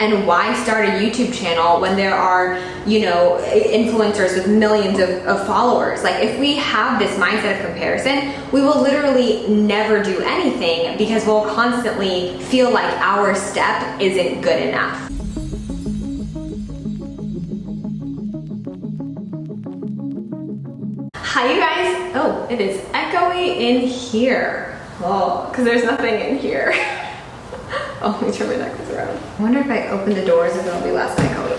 And why start a YouTube channel when there are, you know, influencers with millions of followers? Like, if we have this mindset of comparison, we will literally never do anything because we'll constantly feel like our step isn't good enough. Hi, you guys. Oh, it is echoey in here. Oh, because there's nothing in here. Oh, let me turn my necklace around. I wonder if I open the doors if it'll be less echoey.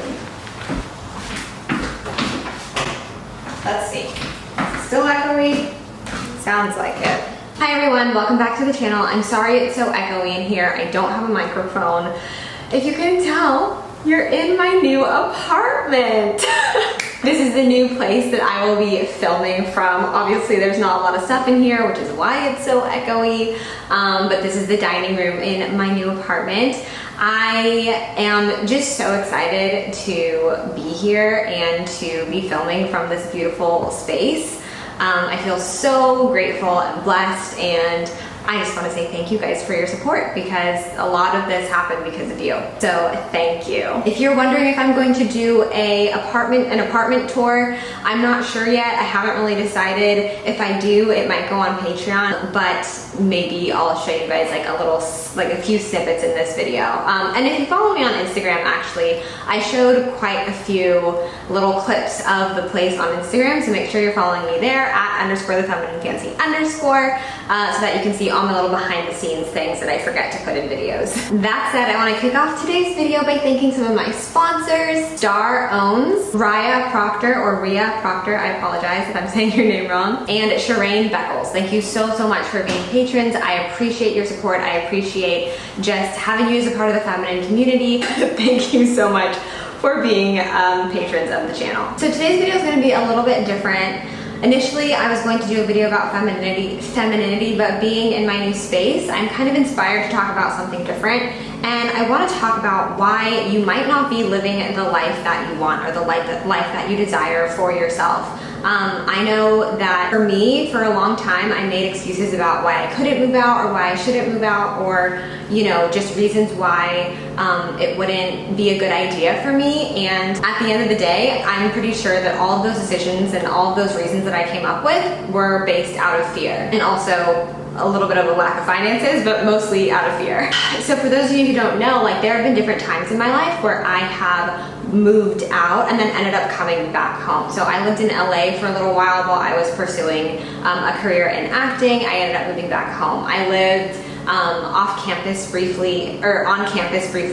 Let's see. Still echoey? Sounds like it. Hi everyone, welcome back to the channel. I'm sorry it's so echoey in here. I don't have a microphone. If you can tell, you're in my new apartment. This is the new place that I will be filming from. Obviously, there's not a lot of stuff in here, which is why it's so echoey, but this is the dining room in my new apartment. I am just so excited to be here and to be filming from this beautiful space. I feel so grateful and blessed, and I just want to say thank you guys for your support because a lot of this happened because of you. So thank you. If you're wondering if I'm going to do an apartment tour, I'm not sure yet. I haven't really decided. If I do, it might go on Patreon, but maybe I'll show you guys like a few snippets in this video. And if you follow me on Instagram, actually, I showed quite a few little clips of the place on Instagram, so make sure you're following me there at _thefemininefancy_ so that you can see all my little behind the scenes things that I forget to put in videos. That said, I want to kick off today's video by thanking some of my sponsors. Star Owns, Rhea Proctor, I apologize if I'm saying your name wrong, and Shireen Beckles. Thank you so much for being patrons. I appreciate your support. I appreciate just having you as a part of the feminine community. Thank you so much for being patrons of the channel. So today's video is going to be a little bit different. Initially, I was going to do a video about femininity, but being in my new space, I'm kind of inspired to talk about something different. And I want to talk about why you might not be living the life that you want or the life that you desire for yourself. I know that for me, for a long time, I made excuses about why I couldn't move out or why I shouldn't move out, or, you know, just reasons why it wouldn't be a good idea for me. And at the end of the day, I'm pretty sure that all of those decisions and all of those reasons that I came up with were based out of fear, and also a little bit of a lack of finances, but mostly out of fear. So for those of you who don't know, like, there have been different times in my life where I have moved out and then ended up coming back home. So I lived in LA for a little while I was pursuing a career in acting. I ended up moving back home. I lived on campus briefly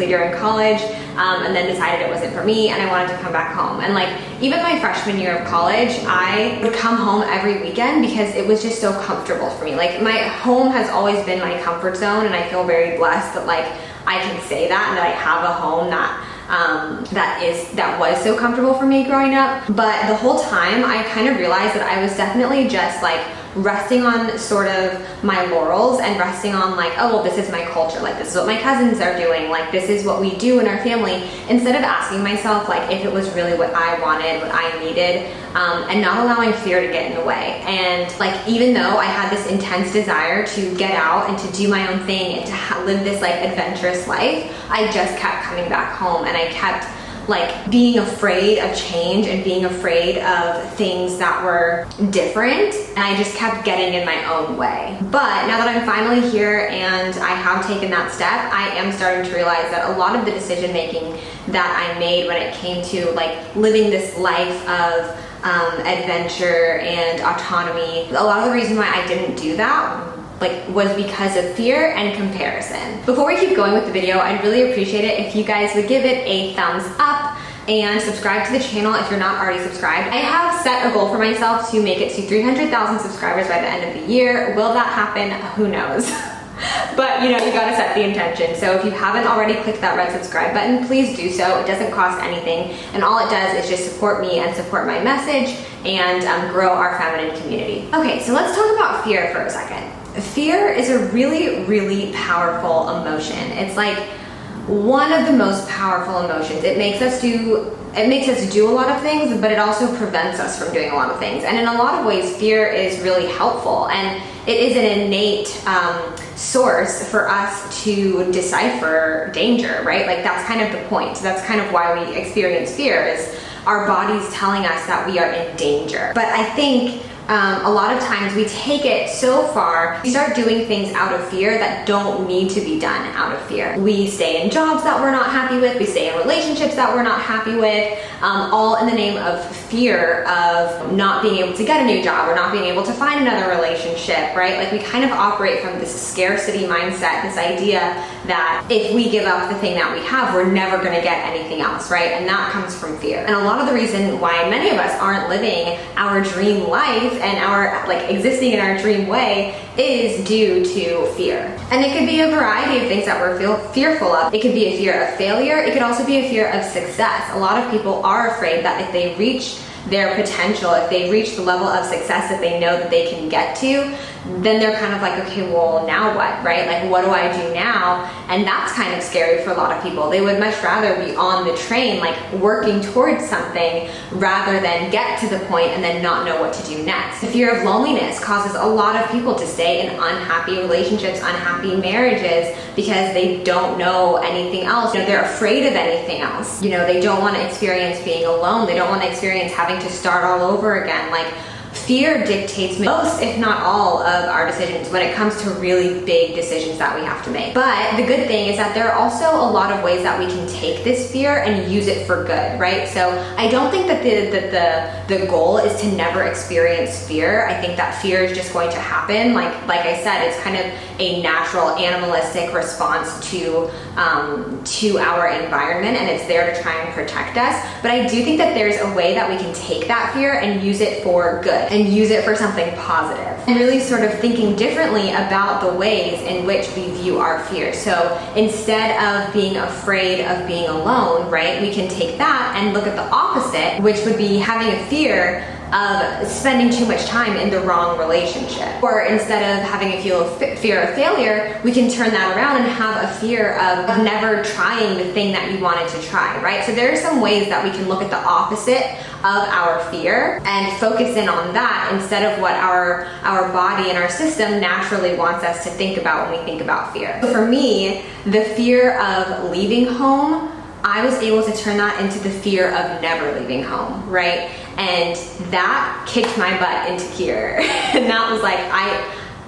during college, and then decided it wasn't for me and I wanted to come back home. And like, even my freshman year of college, I would come home every weekend because it was just so comfortable for me. Like, my home has always been my comfort zone, and I feel very blessed that like I can say that and that I have a home that was so comfortable for me growing up. But the whole time I kind of realized that I was definitely just like resting on sort of my laurels and resting on like, oh, well, this is my culture, like this is what my cousins are doing, like this is what we do in our family, instead of asking myself like if it was really what I wanted, what I needed, and not allowing fear to get in the way. And like, even though I had this intense desire to get out and to do my own thing and to live this like adventurous life, I just kept coming back home, and I kept like being afraid of change and being afraid of things that were different, and I just kept getting in my own way. But now that I'm finally here and I have taken that step, I am starting to realize that a lot of the decision making that I made when it came to like living this life of adventure and autonomy, a lot of the reason why I didn't do that was because of fear and comparison. Before we keep going with the video, I'd really appreciate it if you guys would give it a thumbs up and subscribe to the channel if you're not already subscribed. I have set a goal for myself to make it to 300,000 subscribers by the end of the year. Will that happen? Who knows? But you know, you gotta set the intention. So if you haven't already clicked that red subscribe button, please do so. It doesn't cost anything, and all it does is just support me and support my message and grow our feminine community. Okay, so let's talk about fear for a second. Fear is a really powerful emotion. It's like one of the most powerful emotions. It makes us do it makes us do a lot of things, but it also prevents us from doing a lot of things. And in a lot of ways, fear is really helpful, and it is an innate source for us to decipher danger, right? Like that's kind of the point. So that's kind of why we experience fear, is our body's telling us that we are in danger. But I think a lot of times we take it so far, we start doing things out of fear that don't need to be done out of fear. We stay in jobs that we're not happy with, we stay in relationships that we're not happy with, all in the name of fear of not being able to get a new job or not being able to find another relationship, right? Like we kind of operate from this scarcity mindset, this idea that if we give up the thing that we have, we're never gonna get anything else, right? And that comes from fear. And a lot of the reason why many of us aren't living our dream life and our existing in our dream way is due to fear. And it could be a variety of things that we're fearful of. It could be a fear of failure. It could also be a fear of success. A lot of people are afraid that if they reach their potential, if they reach the level of success that they know that they can get to, then they're kind of like, okay, well, now what, right? Like, what do I do now? And that's kind of scary for a lot of people. They would much rather be on the train, like working towards something, rather than get to the point and then not know what to do next. The fear of loneliness causes a lot of people to stay in unhappy relationships, unhappy marriages, because they don't know anything else. You know, they're afraid of anything else. You know, they don't want to experience being alone. They don't want to experience having to start all over again. Like, fear dictates most, if not all, of our decisions when it comes to really big decisions that we have to make. But the good thing is that there are also a lot of ways that we can take this fear and use it for good, right? So I don't think that the goal is to never experience fear. I think that fear is just going to happen. Like I said, it's kind of a natural animalistic response to our environment, and it's there to try and protect us. But I do think that there's a way that we can take that fear and use it for good, and use it for something positive, and really sort of thinking differently about the ways in which we view our fear. So instead of being afraid of being alone, right, we can take that and look at the opposite, which would be having a fear of spending too much time in the wrong relationship. Or instead of having a fear of failure, we can turn that around and have a fear of never trying the thing that you wanted to try, right? So there are some ways that we can look at the opposite of our fear and focus in on that instead of what our body and our system naturally wants us to think about when we think about fear. So for me, the fear of leaving home, I was able to turn that into the fear of never leaving home, right? And that kicked my butt into gear. And that was like,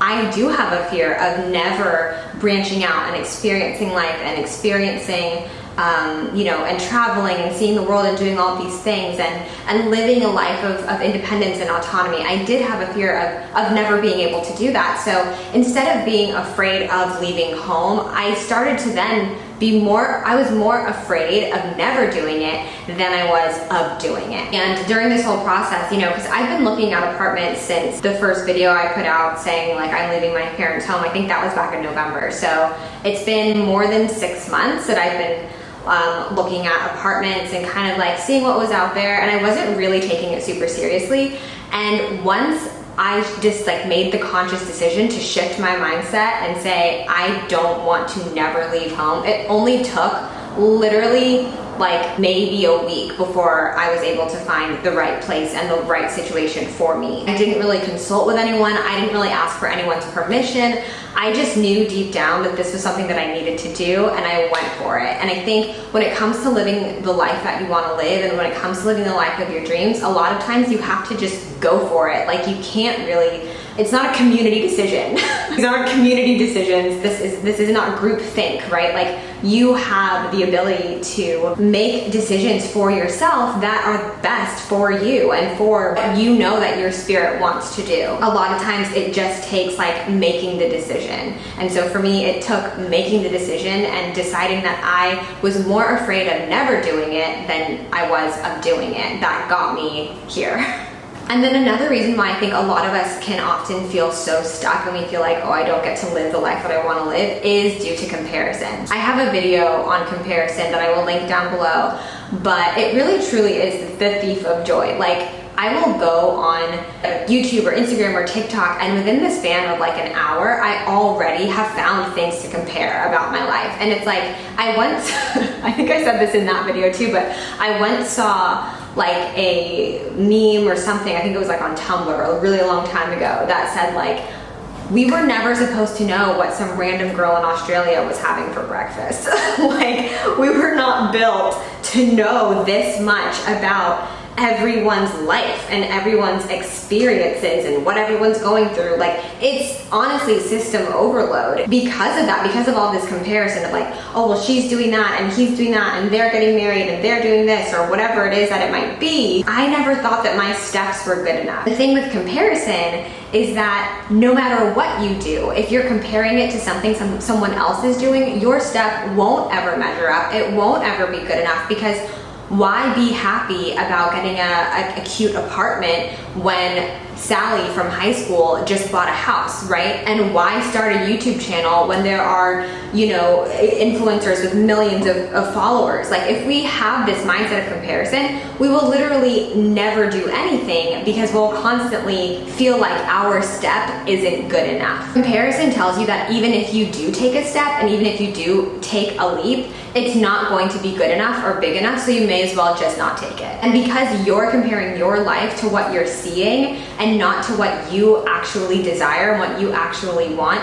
I do have a fear of never branching out and experiencing life and experiencing and traveling and seeing the world and doing all these things and living a life of independence and autonomy. I did have a fear of never being able to do that. So instead of being afraid of leaving home, I started to then I was more afraid of never doing it than I was of doing it. And during this whole process, because I've been looking at apartments since the first video I put out saying like I'm leaving my parents' home. I think that was back in November. So it's been more than 6 months that I've been looking at apartments and kind of like seeing what was out there, and I wasn't really taking it super seriously. And once I just like made the conscious decision to shift my mindset and say, I don't want to never leave home. It only took literally like maybe a week before I was able to find the right place and the right situation for me. I didn't really consult with anyone. I didn't really ask for anyone's permission. I just knew deep down that this was something that I needed to do, and I went for it. And I think when it comes to living the life that you want to live, and when it comes to living the life of your dreams, a lot of times you have to just go for it. Like, you can't really, it's not a community decision. These aren't community decisions. This is not group think, right? Like, you have the ability to make decisions for yourself that are best for you and for what you know that your spirit wants to do. A lot of times it just takes like making the decision. And so for me, it took making the decision and deciding that I was more afraid of never doing it than I was of doing it. That got me here. And then another reason why I think a lot of us can often feel so stuck and we feel like, oh, I don't get to live the life that I want to live, is due to comparison. I have a video on comparison that I will link down below, but it really truly is the thief of joy. Like, I will go on YouTube or Instagram or TikTok, and within the span of like an hour, I already have found things to compare about my life. And it's like, I once, I think I said this in that video too, but I once saw like a meme or something, I think it was like on Tumblr a really long time ago, that said like, we were never supposed to know what some random girl in Australia was having for breakfast. Like, we were not built to know this much about everyone's life and everyone's experiences and what everyone's going through. Like, it's honestly system overload because of that, because of all this comparison of like, oh, well, she's doing that and he's doing that and they're getting married and they're doing this or whatever it is that it might be. I never thought that my steps were good enough. The thing with comparison is that no matter what you do, if you're comparing it to something someone else is doing, your step won't ever measure up. It won't ever be good enough, because why be happy about getting a cute apartment when Sally from high school just bought a house, right? And why start a YouTube channel when there are, you know, influencers with millions of followers? Like, if we have this mindset of comparison, we will literally never do anything, because we'll constantly feel like our step isn't good enough. Comparison tells you that even if you do take a step and even if you do take a leap, it's not going to be good enough or big enough, so you may as well just not take it. And because you're comparing your life to what you're seeing and not to what you actually desire and what you actually want,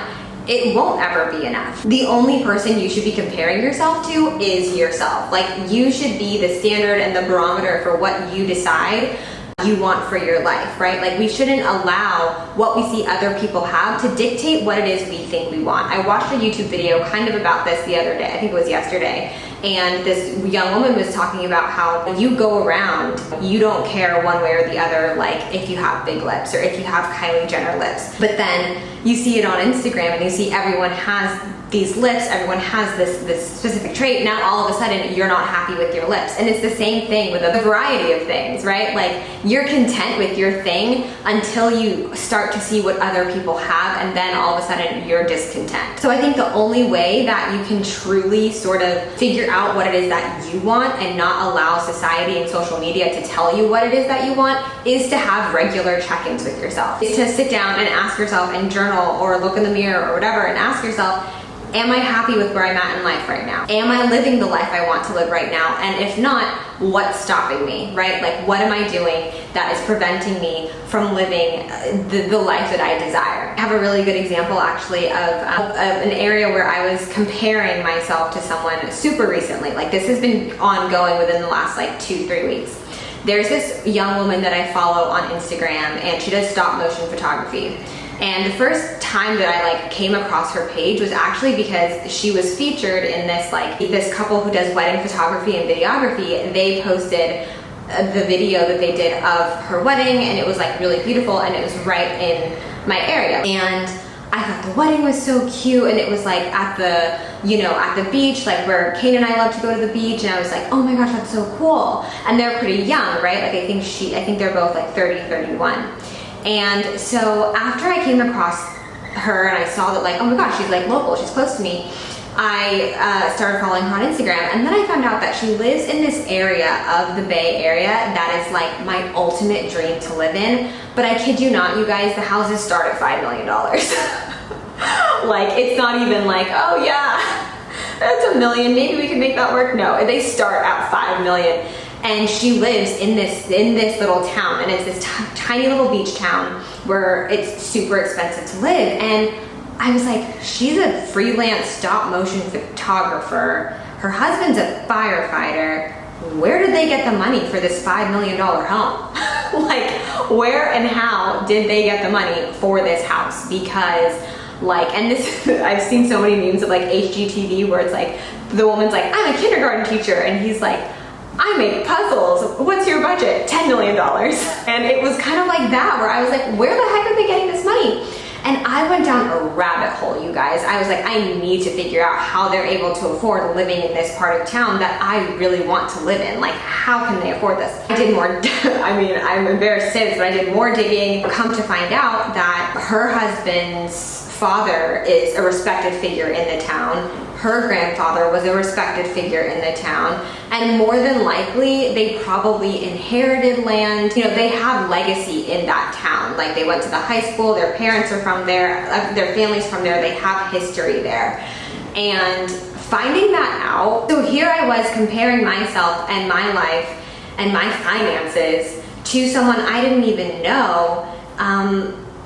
it won't ever be enough. The only person you should be comparing yourself to is yourself. Like, you should be the standard and the barometer for what you decide you want for your life, right? Like, we shouldn't allow what we see other people have to dictate what it is we think we want. I watched a YouTube video kind of about this the other day, I think it was yesterday, and this young woman was talking about how you go around, you don't care one way or the other, like if you have big lips or if you have Kylie Jenner lips, but then you see it on Instagram and you see everyone has these lips, everyone has this specific trait. Now all of a sudden you're not happy with your lips. And it's the same thing with a variety of things, right? Like, you're content with your thing until you start to see what other people have, and then all of a sudden you're discontent. So I think the only way that you can truly sort of figure out what it is that you want and not allow society and social media to tell you what it is that you want is to have regular check-ins with yourself. Is to sit down and ask yourself and journal or look in the mirror or whatever and ask yourself, am I happy with where I'm at in life right now? Am I living the life I want to live right now? And if not, what's stopping me, right? Like, what am I doing that is preventing me from living the life that I desire? I have a really good example actually of an area where I was comparing myself to someone super recently. Like, this has been ongoing within the last like 2-3 weeks. There's this young woman that I follow on Instagram, and she does stop motion photography. And the first time that I like came across her page was actually because she was featured in this couple who does wedding photography and videography. They posted the video that they did of her wedding, and it was like really beautiful, and it was right in my area. And I thought the wedding was so cute, and it was like at the beach, like where Kane and I love to go to the beach, and I was like, oh my gosh, that's so cool. And they're pretty young, right? Like, I think they're both like 30, 31. And so after I came across her and I saw that, like, oh my gosh, she's like local, she's close to me, I started following her on Instagram, and then I found out that she lives in this area of the Bay Area that is like my ultimate dream to live in. But I kid you not, you guys, the houses start at $5 million. Like, it's not even like, oh yeah, that's $1 million, maybe we can make that work. No, they start at $5 million. And she lives in this little town, and it's this tiny little beach town where it's super expensive to live. And I was like, she's a freelance stop motion photographer. Her husband's a firefighter. Where did they get the money for this $5 million home? Like, where and how did they get the money for this house? Because like, and this, I've seen so many memes of like HGTV where it's like, the woman's like, I'm a kindergarten teacher, and he's like, I make puzzles. What's your budget? $10 million. And it was kind of like that, where I was like, where the heck are they getting this money? And I went down a rabbit hole, you guys. I was like, I need to figure out how they're able to afford living in this part of town that I really want to live in. Like, how can they afford this? I did more, I mean, I'm embarrassed to say this, but I did more digging. Come to find out that her husband's father is a respected figure in the town. Her grandfather was a respected figure in the town. And more than likely, they probably inherited land. You know, they have legacy in that town. Like, they went to the high school, their parents are from there, their family's from there, they have history there. And finding that out, so here I was comparing myself and my life and my finances to someone I didn't even know,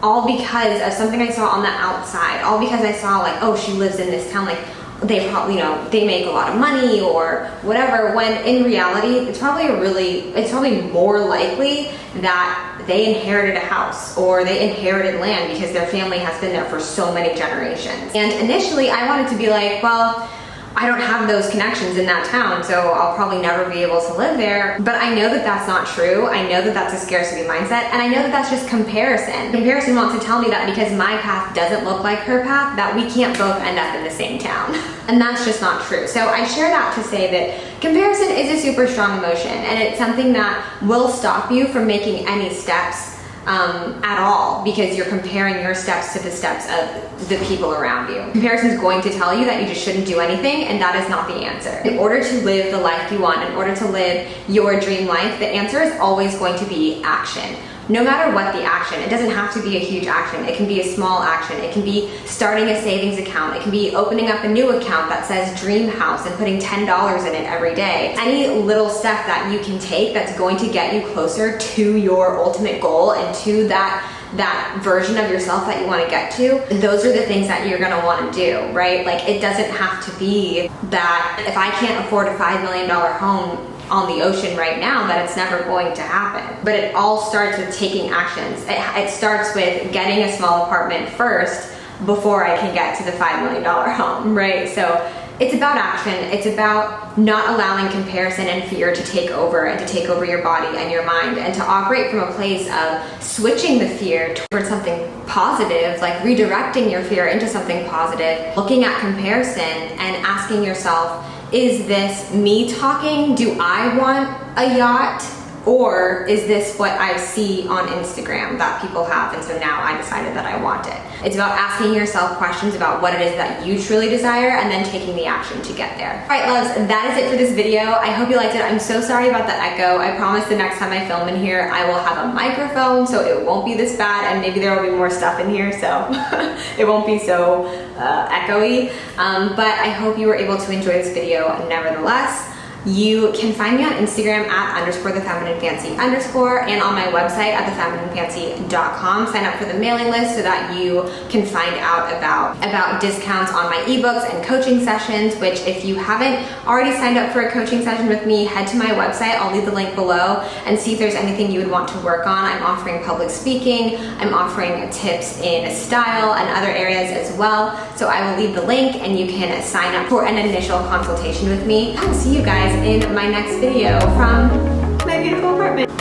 all because of something I saw on the outside, all because I saw like, oh, she lives in this town, like, they probably, you know, they make a lot of money or whatever, when in reality, it's probably more likely that they inherited a house or they inherited land because their family has been there for so many generations. And initially I wanted to be like, well, I don't have those connections in that town, so I'll probably never be able to live there. But I know that that's not true. I know that that's a scarcity mindset, and I know that that's just comparison. Comparison wants to tell me that because my path doesn't look like her path, that we can't both end up in the same town. And that's just not true. So I share that to say that comparison is a super strong emotion, and it's something that will stop you from making any steps at all, because you're comparing your steps to the steps of the people around you. Comparison is going to tell you that you just shouldn't do anything, and that is not the answer. In order to live the life you want, in order to live your dream life, the answer is always going to be action. No matter what the action, it doesn't have to be a huge action. It can be a small action. It can be starting a savings account. It can be opening up a new account that says Dream House and putting $10 in it every day. Any little step that you can take that's going to get you closer to your ultimate goal and to that version of yourself that you want to get to, those are the things that you're going to want to do, right? Like, it doesn't have to be that if I can't afford a $5 million home on the ocean right now, that it's never going to happen. But it all starts with taking actions. It starts with getting a small apartment first before I can get to the $5 million home, right? So it's about action. It's about not allowing comparison and fear to take over, and to take over your body and your mind, and to operate from a place of switching the fear towards something positive, like redirecting your fear into something positive, looking at comparison and asking yourself, is this me talking? Do I want a yacht? Or is this what I see on Instagram that people have, and so now I decided that I want it? It's about asking yourself questions about what it is that you truly desire, and then taking the action to get there. All right, loves, that is it for this video. I hope you liked it. I'm so sorry about the echo. I promise the next time I film in here, I will have a microphone, so it won't be this bad, and maybe there will be more stuff in here, so it won't be so echoey. But I hope you were able to enjoy this video nevertheless. You can find me on Instagram at _thefemininefancy_ and on my website at thefemininefancy.com. Sign up for the mailing list so that you can find out about discounts on my ebooks and coaching sessions, which if you haven't already signed up for a coaching session with me, head to my website. I'll leave the link below and see if there's anything you would want to work on. I'm offering public speaking. I'm offering tips in style and other areas as well. So I will leave the link and you can sign up for an initial consultation with me. I will see you guys in my next video from my beautiful apartment.